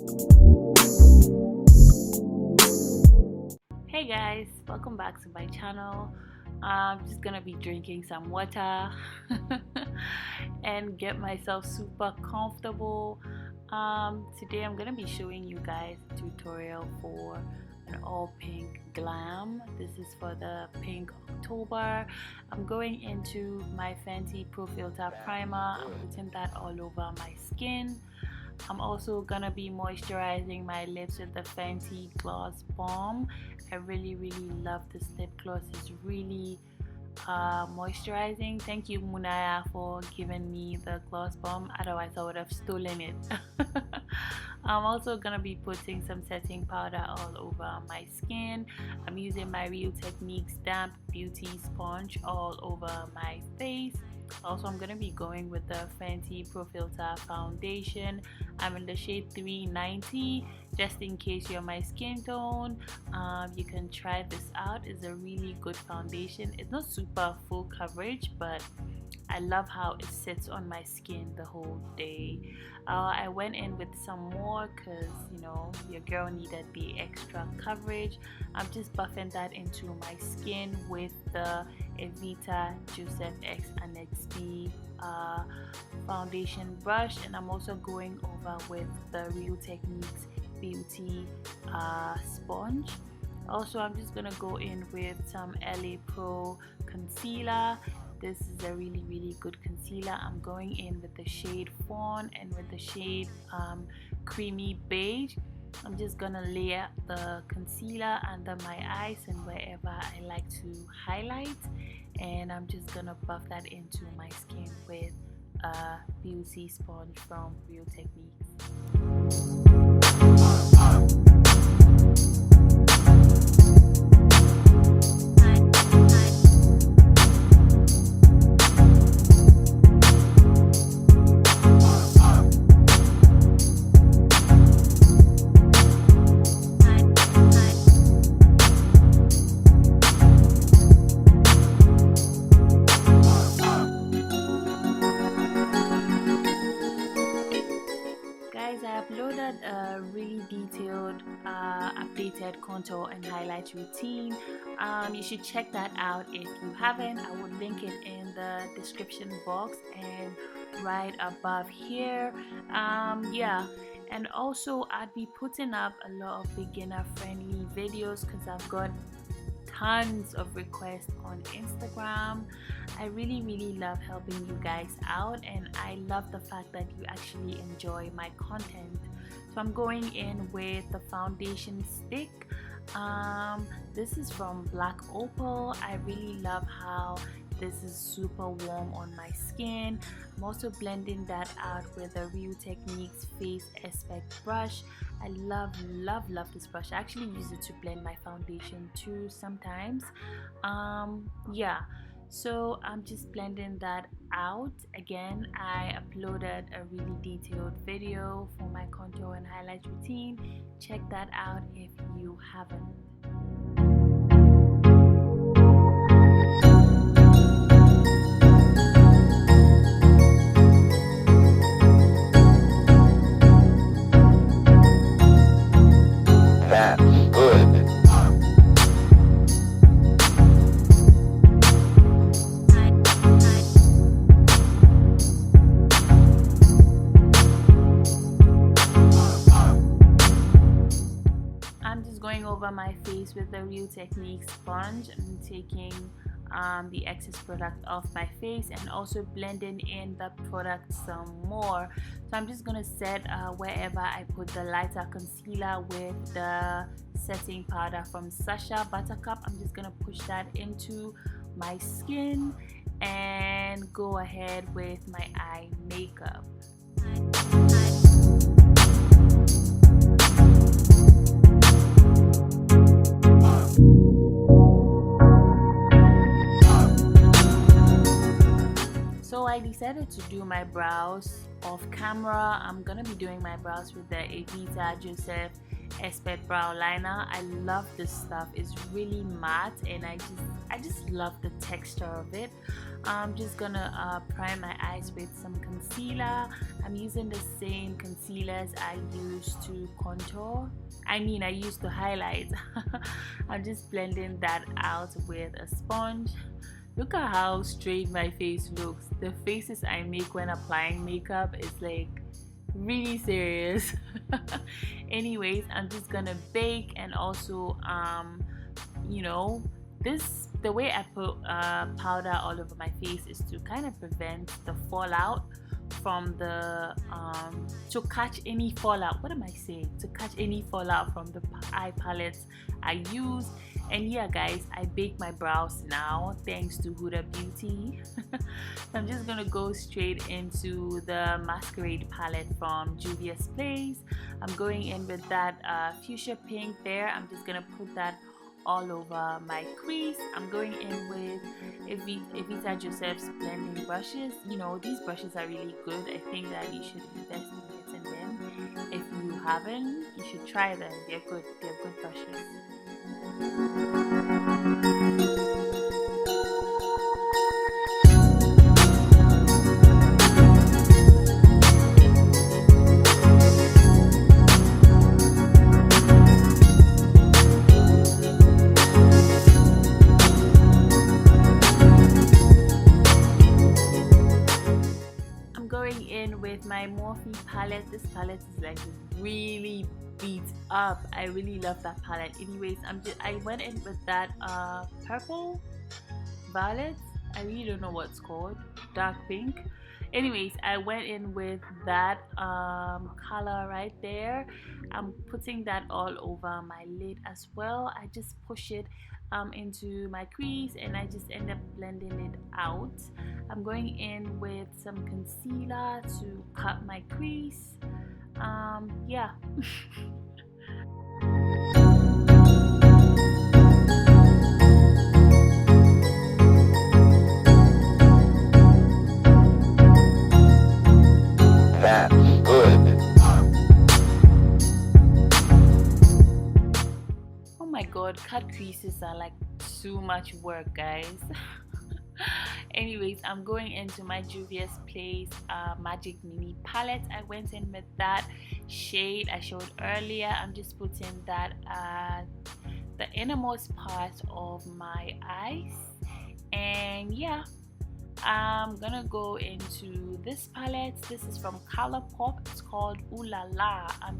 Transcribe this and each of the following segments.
Hey guys, welcome back to my channel. I'm just gonna be drinking some water and get myself super comfortable. Today I'm gonna be showing you guys a tutorial for an all pink glam. This is for the pink October. I'm going into my Fenty Pro Filter primer. I'm putting that all over my skin. I'm also gonna be moisturizing my lips with the Fenty Gloss Balm. I really love this lip gloss. It's really moisturizing. Thank you, Munaya, for giving me the gloss balm, otherwise I would have stolen it. I'm also gonna be putting some setting powder all over my skin. I'm using my Real Techniques damp beauty sponge all over my face. Also, I'm gonna be going with the Fenty Pro Filter foundation. I'm in the shade 390. Just in case you're my skin tone, you can try this out. It's a really good foundation. It's not super full coverage, but I love how it sits on my skin the whole day. I went in with some more because you know your girl needed the extra coverage. I'm just buffing that into my skin with the Evita Joseph X and XD foundation brush, and I'm also going over with the Real Techniques beauty sponge. Also, I'm just gonna go in with some LA Pro concealer. This is a really good concealer. I'm going in with the shade Fawn and with the shade Creamy Beige. I'm just gonna layer the concealer under my eyes and wherever I like to highlight, and I'm just gonna buff that into my skin with a beauty sponge from Real Techniques. Guys, I uploaded a really detailed updated contour and highlight routine. You should check that out if you haven't. I will link it in the description box and right above here. Yeah, and also I'd be putting up a lot of beginner friendly videos because I've got tons of requests on Instagram. I really love helping you guys out, and I love the fact that you actually enjoy my content. So I'm going in with the foundation stick. This is from Black Opal. I really love how this is super warm on my skin. I'm also blending that out with the Real Techniques Face Aspect brush. I love this brush. I actually use it to blend my foundation too sometimes. Yeah, so I'm just blending that out. Again, I uploaded a really detailed video for my contour and highlight routine. Check that out if you haven't. Going over my face with the Real Techniques sponge and taking the excess product off my face and also blending in the product some more. So I'm just gonna set wherever I put the lighter concealer with the setting powder from Sasha Buttercup. I'm just gonna push that into my skin and go ahead with my eye makeup. So I decided to do my brows off camera. I'm gonna be doing my brows with the Evita Joseph Expert Brow Liner. I love this stuff. It's really matte, and I just love the texture of it. I'm just gonna prime my eyes with some concealer. I'm using the same concealers I use to contour. I use to highlight. I'm just blending that out with a sponge. Look at how straight my face looks. The faces I make when applying makeup is like really serious. Anyways, I'm just gonna bake, and also the way I put powder all over my face is to kind of prevent the fallout from the to catch any fallout. What am I saying? To catch any fallout from the eye palettes I use. And yeah, guys, I bake my brows now thanks to Huda Beauty. I'm just gonna go straight into the Masquerade palette from Juvia's Place. I'm going in with that fuchsia pink there. I'm just gonna put that all over my crease. I'm going in with Evita Joseph's blending brushes. These brushes are really good. I think that you should invest in getting them. If you haven't, you should try them. They're good brushes. I'm going in with my Morphe palette. This palette is like really beat up. I really love that palette. Anyways, I went in with that purple violet. I really don't know what's called, dark pink. Anyways, I went in with that color right there. I'm putting that all over my lid as well. I just push it into my crease, and I just end up blending it out. I'm going in with some concealer to cut my crease. Yeah. That's good. Oh my god, cut creases are like too much work, guys. Anyways, I'm going into my Juvia's Place Magic Mini palette. I went in with that shade I showed earlier. I'm just putting that at the innermost part of my eyes, and yeah, I'm gonna go into this palette. This is from Colourpop. It's called Ooh La La. I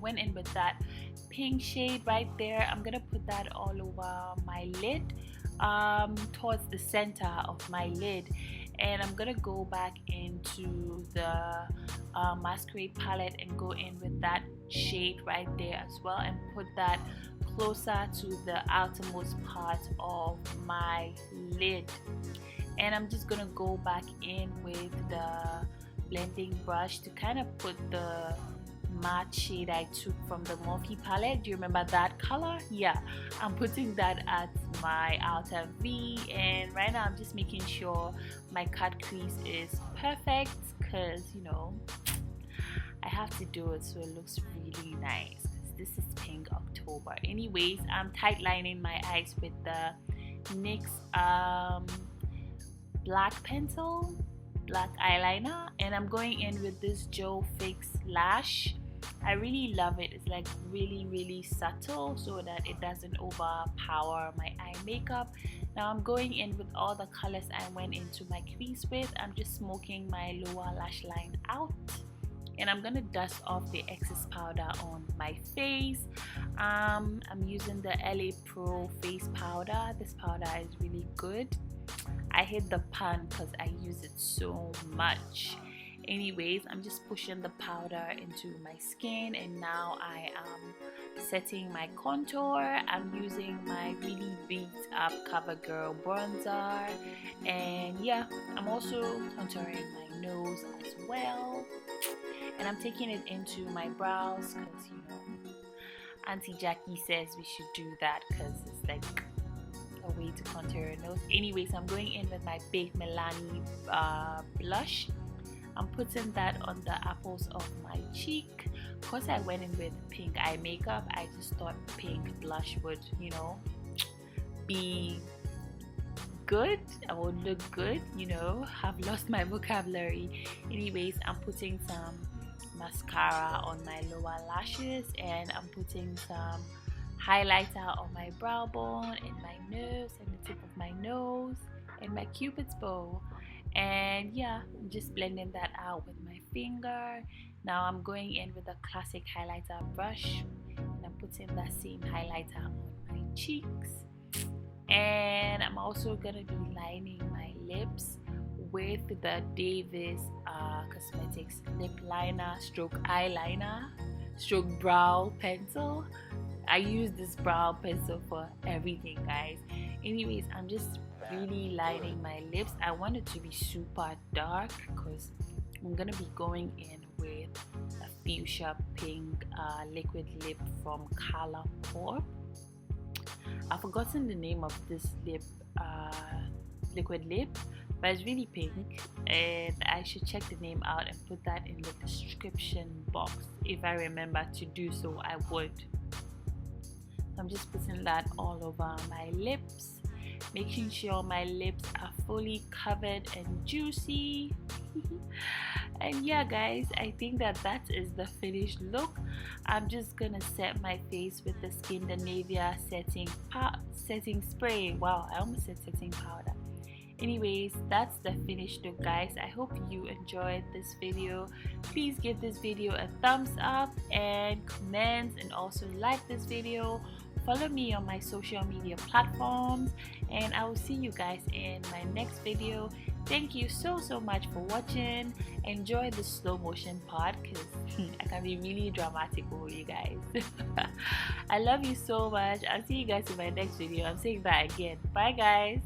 went in with that pink shade right there. I'm gonna put that all over my lid, towards the center of my lid, and I'm gonna go back into the Masquerade palette and go in with that shade right there as well, and put that closer to the outermost part of my lid. And I'm just gonna go back in with the blending brush to kind of put the matte shade I took from the Morphe palette. Do you remember that color? Yeah, I'm putting that at my outer V, and right now I'm just making sure my cut crease is perfect, because I have to do it so it looks really nice. This is Pink October. Anyways, I'm tight lining my eyes with the NYX black eyeliner, and I'm going in with this Joe Fix lash. I really love it. It's like really subtle, so that it doesn't overpower my eye makeup. Now I'm going in with all the colors I went into my crease with. I'm just smoking my lower lash line out, and I'm gonna dust off the excess powder on my face. I'm using the LA Pro face powder. This powder is really good. I hit the pan because I use it so much. Anyways, I'm just pushing the powder into my skin, and now I am setting my contour. I'm using my really beat up CoverGirl bronzer, and yeah, I'm also contouring my nose as well, and I'm taking it into my brows because Auntie Jackie says we should do that because it's like a way to contour your nose. Anyways, I'm going in with my Baked Milani blush. I'm putting that on the apples of my cheek. Because I went in with pink eye makeup, I just thought pink blush would, you know, be good. I would look good, you know. Have lost my vocabulary. Anyways, I'm putting some mascara on my lower lashes, and I'm putting some highlighter on my brow bone and my nose and the tip of my nose and my cupid's bow. And yeah, I'm just blending that out with my finger. Now I'm going in with a classic highlighter brush, and I'm putting that same highlighter on my cheeks. And I'm also gonna be lining my lips with the Davis Cosmetics lip liner stroke eyeliner stroke brow pencil. I use this brow pencil for everything, guys. Anyways, I'm just really lining my lips. I want it to be super dark because I'm gonna be going in with a fuchsia pink liquid lip from Colourpop. I've forgotten the name of this liquid lip, but it's really pink, and I should check the name out and put that in the description box. If I remember to do so, I would. I'm just putting that all over my lips, making sure my lips are fully covered and juicy. And yeah, guys, I think that is the finished look. I'm just gonna set my face with the Scandinavia setting spray. Wow, I almost said setting powder. Anyways, that's the finished look, guys. I hope you enjoyed this video. Please give this video a thumbs up and comment, and also like this video. Follow me on my social media platforms, and I will see you guys in my next video. Thank you so much for watching. Enjoy the slow motion part because I can be really dramatic for you guys. I love you so much. I'll see you guys in my next video. I'm saying that again. Bye, guys.